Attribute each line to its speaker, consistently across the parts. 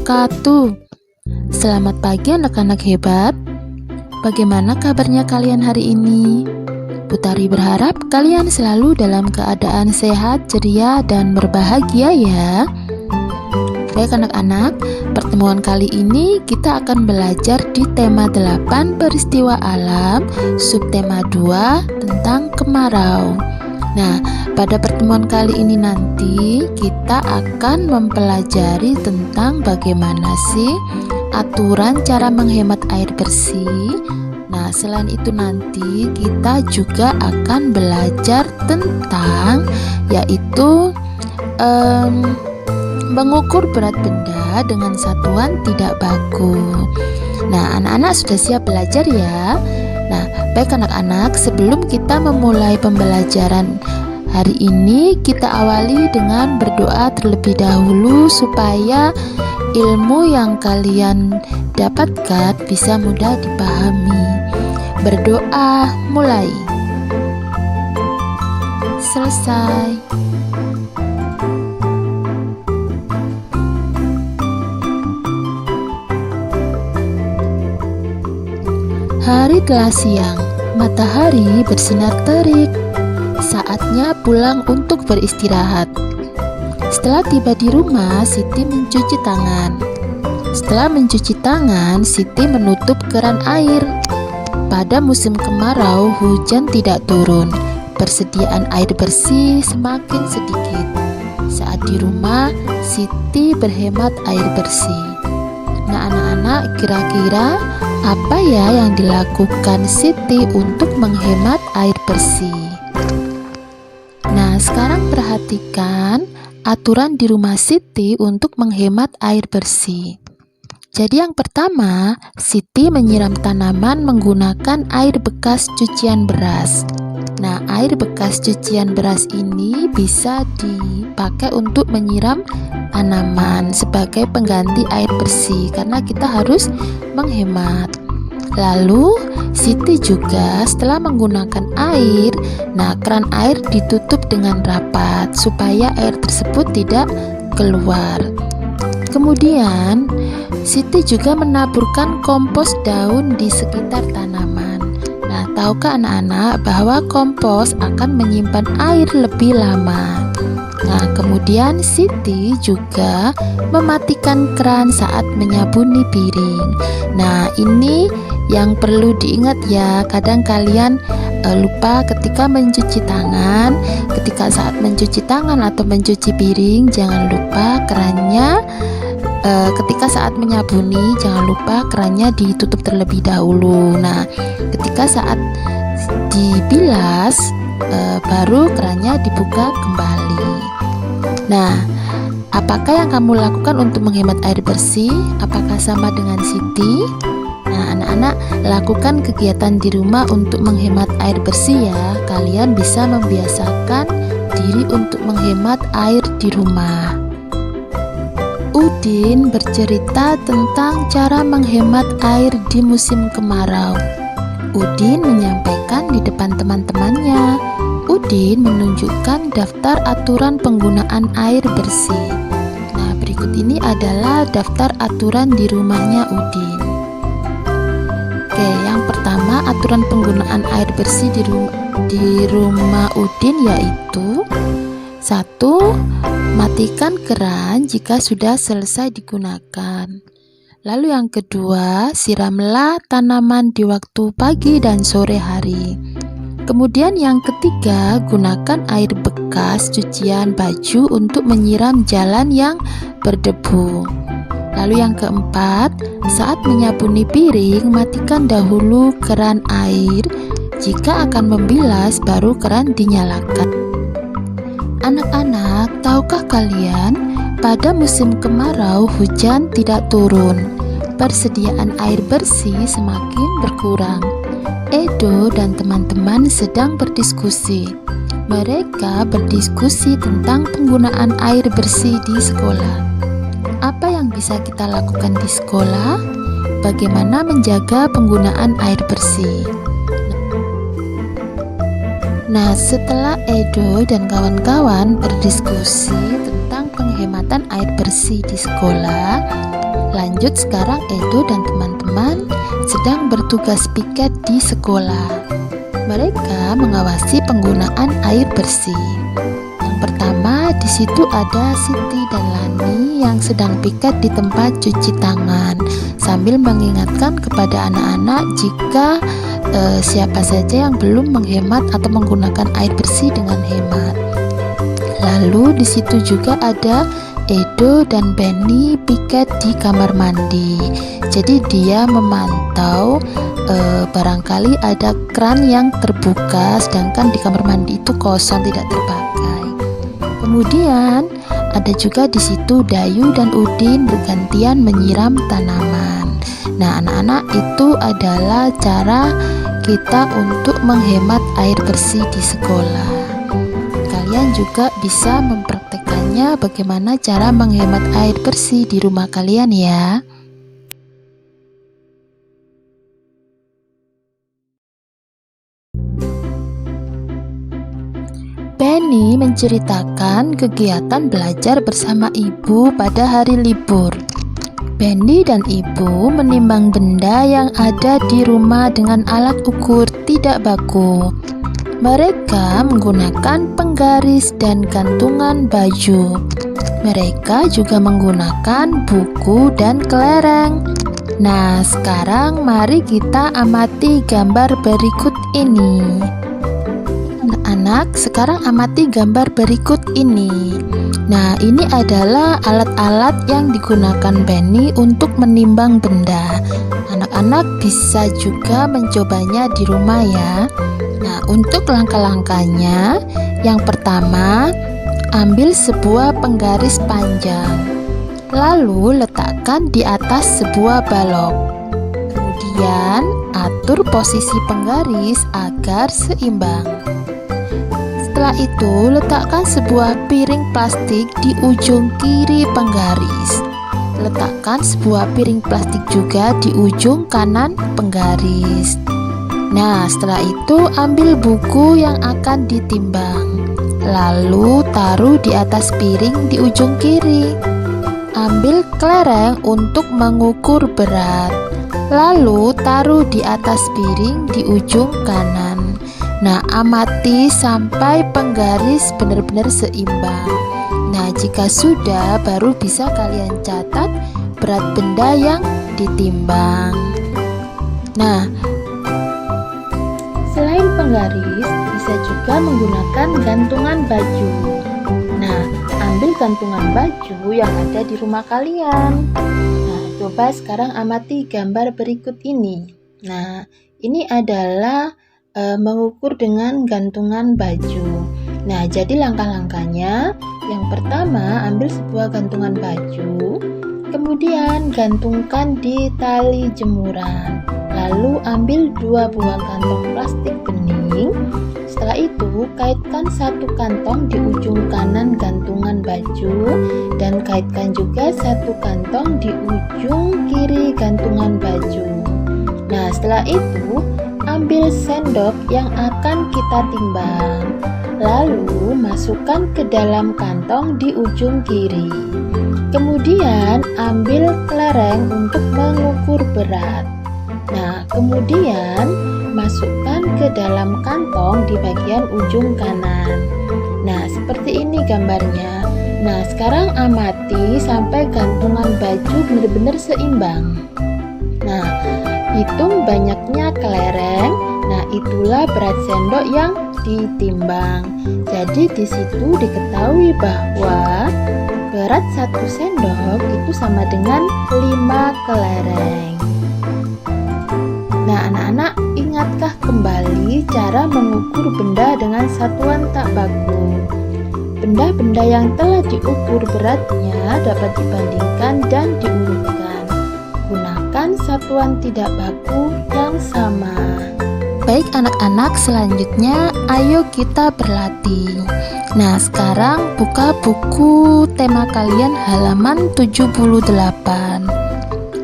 Speaker 1: wabarakatuh. Selamat pagi anak-anak hebat. Bagaimana kabarnya kalian hari ini? Putari berharap kalian selalu dalam keadaan sehat, ceria, dan berbahagia ya. Baik anak-anak, pertemuan kali ini kita akan belajar di tema 8 peristiwa alam, subtema 2 tentang kemarau. Nah, pada pertemuan kali ini nanti kita akan mempelajari tentang bagaimana sih aturan cara menghemat air bersih. Nah, selain itu nanti kita juga akan belajar tentang yaitu mengukur berat benda dengan satuan tidak baku. Nah, anak-anak sudah siap belajar ya? Nah, baik anak-anak, sebelum kita memulai pembelajaran hari ini, kita awali dengan berdoa terlebih dahulu supaya ilmu yang kalian dapatkan bisa mudah dipahami. Berdoa mulai. Selesai. Hari telah siang, matahari bersinar terik. Saatnya pulang untuk beristirahat. Setelah tiba di rumah, Siti mencuci tangan. Setelah mencuci tangan, Siti menutup keran air. Pada musim kemarau, hujan tidak turun. Persediaan air bersih semakin sedikit. Saat di rumah, Siti berhemat air bersih. Nah anak-anak, kira-kira apa ya yang dilakukan Siti untuk menghemat air bersih? Nah, sekarang perhatikan aturan di rumah Siti untuk menghemat air bersih. Jadi yang pertama, Siti menyiram tanaman menggunakan air bekas cucian beras. Nah, air bekas cucian beras ini bisa dipakai untuk menyiram tanaman sebagai pengganti air bersih karena kita harus menghemat. Lalu Siti juga setelah menggunakan air, nah keran air ditutup dengan rapat supaya air tersebut tidak keluar. Kemudian Siti juga menaburkan kompos daun di sekitar tanaman. Nah, tahukah anak-anak bahwa kompos akan menyimpan air lebih lama? Nah, kemudian Siti juga mematikan keran saat menyabuni piring. Nah, ini yang perlu diingat ya, kadang kalian lupa ketika mencuci tangan. Ketika saat mencuci tangan atau mencuci piring, jangan lupa kerannya ketika saat menyabuni, jangan lupa kerannya ditutup terlebih dahulu. Nah, ketika saat dibilas, baru kerannya dibuka kembali. Nah, apakah yang kamu lakukan untuk menghemat air bersih? Apakah sama dengan Siti? Nah, anak-anak, lakukan kegiatan di rumah untuk menghemat air bersih ya. Kalian bisa membiasakan diri untuk menghemat air di rumah. Udin bercerita tentang cara menghemat air di musim kemarau. Udin menyampaikan di depan teman-temannya. Udin menunjukkan daftar aturan penggunaan air bersih. Nah, berikut ini adalah daftar aturan di rumahnya Udin. Oke, yang pertama aturan penggunaan air bersih di rumah Udin yaitu 1. Matikan keran jika sudah selesai digunakan. Lalu yang kedua, siramlah tanaman di waktu pagi dan sore hari. Kemudian yang ketiga, gunakan air bekas cucian baju untuk menyiram jalan yang berdebu. Lalu yang keempat, saat menyabuni piring, matikan dahulu keran air. Jika akan membilas, baru keran dinyalakan. Anak-anak, tahukah kalian, pada musim kemarau hujan tidak turun. Persediaan air bersih semakin berkurang. Edo dan teman-teman sedang berdiskusi. Mereka berdiskusi tentang penggunaan air bersih di sekolah. Apa yang bisa kita lakukan di sekolah? Bagaimana menjaga penggunaan air bersih? Nah, setelah Edo dan kawan-kawan berdiskusi tentang penghematan air bersih di sekolah, Lanjut, sekarang Edo dan teman-teman sedang bertugas piket di sekolah. Mereka mengawasi penggunaan air bersih. Yang pertama, di situ ada Siti dan Lani yang sedang piket di tempat cuci tangan sambil mengingatkan kepada anak-anak jika siapa saja yang belum menghemat atau menggunakan air bersih dengan hemat. Lalu di situ juga ada Edo dan Benny piket di kamar mandi. Jadi dia memantau barangkali ada keran yang terbuka sedangkan di kamar mandi itu kosong, tidak terpakai. Kemudian ada juga di situ Dayu dan Udin bergantian menyiram tanaman. Nah, anak-anak, itu adalah cara kita untuk menghemat air bersih di sekolah. Kalian juga bisa mempraktekannya bagaimana cara menghemat air bersih di rumah kalian ya. Benny menceritakan kegiatan belajar bersama ibu pada hari libur. Benny dan ibu menimbang benda yang ada di rumah dengan alat ukur tidak baku. Mereka menggunakan penggaris dan gantungan baju. Mereka juga menggunakan buku dan kelereng. Nah, sekarang mari kita amati gambar berikut ini. Anak-anak, sekarang amati gambar berikut ini. Nah, ini adalah alat-alat yang digunakan Benny untuk menimbang benda. Anak-anak bisa juga mencobanya di rumah ya. Nah, untuk langkah-langkahnya, yang pertama, ambil sebuah penggaris panjang, lalu letakkan di atas sebuah balok. Kemudian, atur posisi penggaris agar seimbang. Setelah itu, letakkan sebuah piring plastik di ujung kiri penggaris. Letakkan sebuah piring plastik juga di ujung kanan penggaris. Nah, setelah itu ambil buku yang akan ditimbang, lalu taruh di atas piring di ujung kiri. Ambil kelereng untuk mengukur berat, lalu taruh di atas piring di ujung kanan. Nah, amati sampai penggaris benar-benar seimbang. Nah, jika sudah, baru bisa kalian catat berat benda yang ditimbang. Nah, selain penggaris, bisa juga menggunakan gantungan baju. Nah, ambil gantungan baju yang ada di rumah kalian. Nah, coba sekarang amati gambar berikut ini. Nah, ini adalah mengukur dengan gantungan baju. Nah, jadi langkah-langkahnya, yang pertama ambil sebuah gantungan baju, kemudian gantungkan di tali jemuran, lalu ambil 2 buah kantong plastik bening. Setelah itu, kaitkan satu kantong di ujung kanan gantungan baju dan kaitkan juga satu kantong di ujung kiri gantungan baju. Nah, setelah itu ambil sendok yang akan kita timbang, lalu masukkan ke dalam kantong di ujung kiri. Kemudian ambil kelereng untuk mengukur berat. Nah, kemudian masukkan ke dalam kantong di bagian ujung kanan. Nah, seperti ini gambarnya. Nah, sekarang amati sampai gantungan baju benar-benar seimbang. Nah, hitung banyaknya kelereng. Nah, itulah berat sendok yang ditimbang. Jadi di situ diketahui bahwa berat 1 sendok itu sama dengan 5 kelereng. Nah, anak-anak, ingatkah kembali cara mengukur benda dengan satuan tak baku? Benda-benda yang telah diukur beratnya dapat dibandingkan dan diurutkan. Gunakan satuan tidak baku yang sama. Baik anak-anak, selanjutnya ayo kita berlatih. Nah, sekarang buka buku tema kalian halaman 78.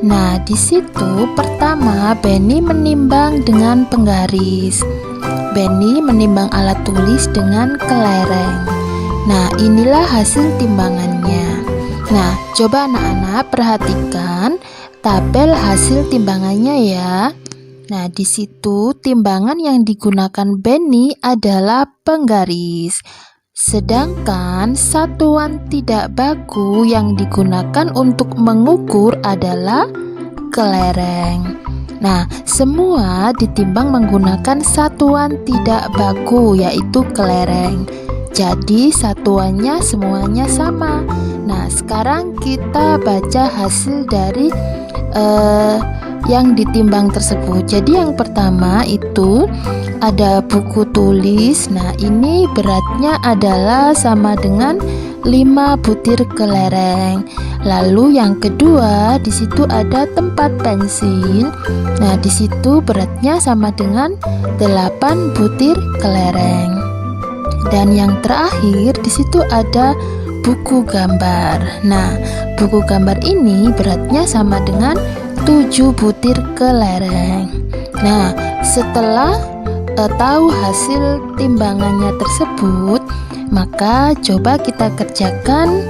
Speaker 1: Nah, di situ pertama Benny menimbang dengan penggaris. Benny menimbang alat tulis dengan kelereng. Nah, inilah hasil timbangannya. Nah, coba anak-anak perhatikan tabel hasil timbangannya ya. Nah, di situ timbangan yang digunakan Benny adalah penggaris. Sedangkan satuan tidak baku yang digunakan untuk mengukur adalah kelereng. Nah, semua ditimbang menggunakan satuan tidak baku yaitu kelereng. Jadi satuannya semuanya sama. Nah, sekarang kita baca hasil dari yang ditimbang tersebut. Jadi yang pertama itu ada buku tulis. Nah, ini beratnya adalah sama dengan 5 butir kelereng. Lalu yang kedua di situ ada tempat pensil. Nah, di situ beratnya sama dengan 8 butir kelereng. Dan yang terakhir di situ ada buku gambar. Nah, buku gambar ini beratnya sama dengan 7 butir kelereng. Nah, setelah tahu hasil timbangannya tersebut, maka coba kita kerjakan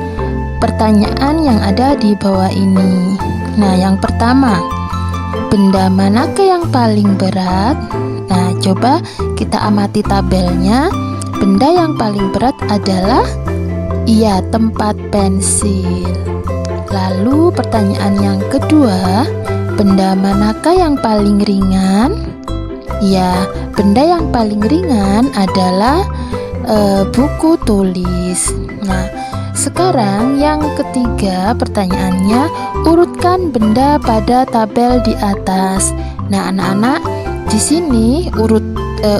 Speaker 1: pertanyaan yang ada di bawah ini. Nah, yang pertama, benda manakah yang paling berat? Nah, coba kita amati tabelnya. Benda yang paling berat adalah tempat pensil. Lalu pertanyaan yang kedua, benda manakah yang paling ringan? Ya, benda yang paling ringan adalah buku tulis. Nah, sekarang yang ketiga pertanyaannya, urutkan benda pada tabel di atas. Nah, anak-anak di sini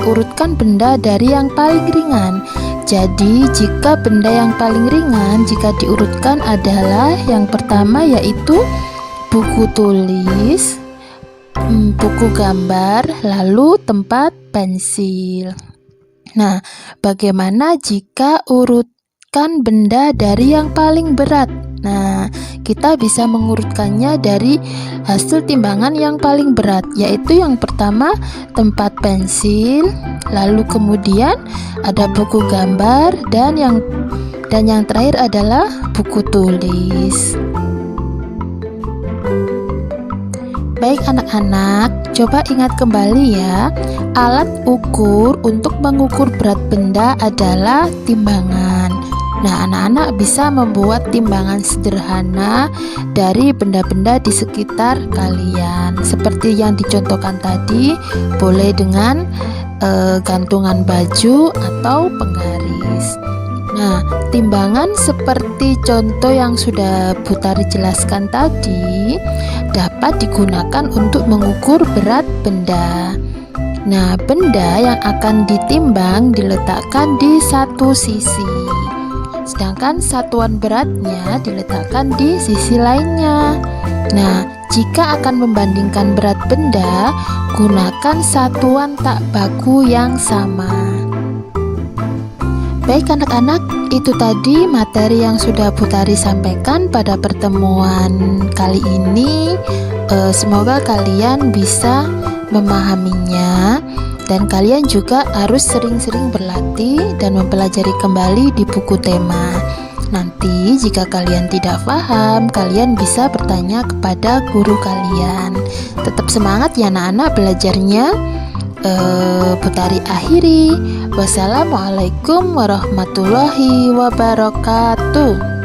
Speaker 1: urutkan benda dari yang paling ringan. Jadi jika benda yang paling ringan jika diurutkan adalah yang pertama yaitu buku tulis, buku gambar, lalu tempat pensil. Nah, bagaimana jika urutkan benda dari yang paling berat? Nah, kita bisa mengurutkannya dari hasil timbangan yang paling berat, yaitu yang pertama tempat pensil, lalu kemudian ada buku gambar, dan yang terakhir adalah buku tulis. Baik anak-anak, coba ingat kembali ya, alat ukur untuk mengukur berat benda adalah timbangan. Nah, anak-anak bisa membuat timbangan sederhana dari benda-benda di sekitar kalian. Seperti yang dicontohkan tadi, boleh dengan gantungan baju atau penggaris. Nah, timbangan seperti contoh yang sudah Butari jelaskan tadi dapat digunakan untuk mengukur berat benda. Nah, benda yang akan ditimbang diletakkan di satu sisi, sedangkan satuan beratnya diletakkan di sisi lainnya. Nah, jika akan membandingkan berat benda, gunakan satuan tak baku yang sama. Baik anak-anak, itu tadi materi yang sudah Butari sampaikan pada pertemuan kali ini. Semoga kalian bisa memahaminya, dan kalian juga harus sering-sering berlatih dan mempelajari kembali di buku tema. Nanti jika kalian tidak paham, kalian bisa bertanya kepada guru kalian. Tetap semangat ya anak-anak belajarnya. Butari akhiri. Wassalamualaikum warahmatullahi wabarakatuh.